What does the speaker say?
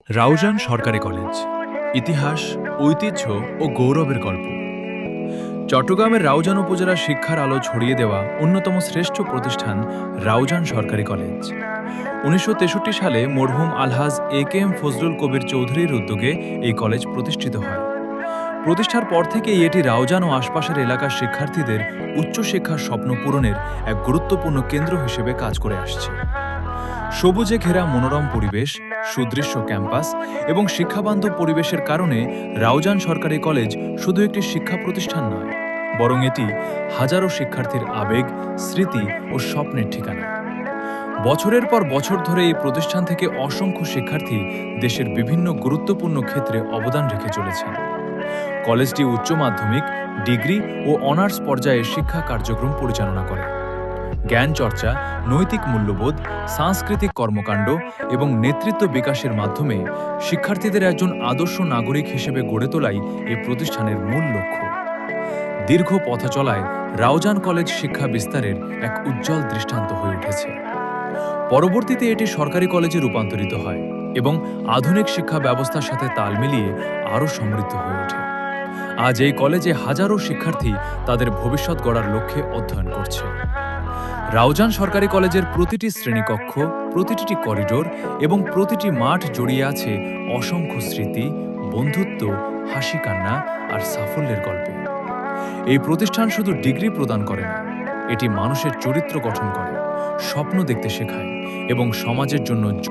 রাউজান সরকারি কলেজ ইতিহাস, ঐতিহ্য ও গৌরবের গল্প। চট্টগ্রামের রাউজান উপজেলার শিক্ষার আলো ছড়িয়ে দেওয়া অন্যতম শ্রেষ্ঠ প্রতিষ্ঠান রাউজান সরকারি কলেজ। ১৯৬৩ সালে মরহুম আলহাজ এ.কে.এম. ফজলুল কবির চৌধুরীর উদ্যোগে এই কলেজ প্রতিষ্ঠিত হয়। প্রতিষ্ঠার পর থেকেই এটি রাউজান ও আশপাশের এলাকার শিক্ষার্থীদের উচ্চশিক্ষার স্বপ্ন পূরণের এক গুরুত্বপূর্ণ কেন্দ্র হিসেবে কাজ করে আসছে। সবুজে ঘেরা মনোরম পরিবেশ, সুদৃশ্য ক্যাম্পাস এবং শিক্ষাবান্ধব পরিবেশের কারণে রাউজান সরকারি কলেজ শুধু একটি শিক্ষা প্রতিষ্ঠান নয়, বরং এটি হাজারো শিক্ষার্থীর আবেগ, স্মৃতি ও স্বপ্নের ঠিকানা। বছরের পর বছর ধরে এই প্রতিষ্ঠান থেকে অসংখ্য শিক্ষার্থী দেশের বিভিন্ন গুরুত্বপূর্ণ ক্ষেত্রে অবদান রেখে চলেছেন। কলেজটি উচ্চ মাধ্যমিক, ডিগ্রি ও অনার্স পর্যায়ে শিক্ষা কার্যক্রম পরিচালনা করে। জ্ঞান চর্চা, নৈতিক মূল্যবোধ, সাংস্কৃতিক কর্মকাণ্ড এবং নেতৃত্ব বিকাশের মাধ্যমে শিক্ষার্থীদের একজন আদর্শ নাগরিক হিসেবে গড়ে তোলাই এই প্রতিষ্ঠানের মূল লক্ষ্য। দীর্ঘ পথচলায় রাউজান কলেজ শিক্ষা বিস্তারের এক উজ্জ্বল দৃষ্টান্ত হয়ে উঠেছে। পরবর্তীতে এটি সরকারি কলেজে রূপান্তরিত হয় এবং আধুনিক শিক্ষা ব্যবস্থার সাথে তাল মিলিয়ে আরও সমৃদ্ধ হয়ে ওঠে। আজ এই কলেজে হাজারো শিক্ষার্থী তাদের ভবিষ্যৎ গড়ার লক্ষ্যে অধ্যয়ন করছে। রাউজান সরকারি কলেজের প্রতিটি শ্রেণীকক্ষ, প্রতিটি করিডোর এবং প্রতিটি মাঠ জড়িয়ে আছে অসংখ্য স্মৃতি, বন্ধুত্ব, হাসি কান্না আর সাফল্যের গল্পে। এই প্রতিষ্ঠান শুধু ডিগ্রি প্রদান করে না, এটি মানুষের চরিত্র গঠন করে, স্বপ্ন দেখতে শেখায় এবং সমাজের জন্য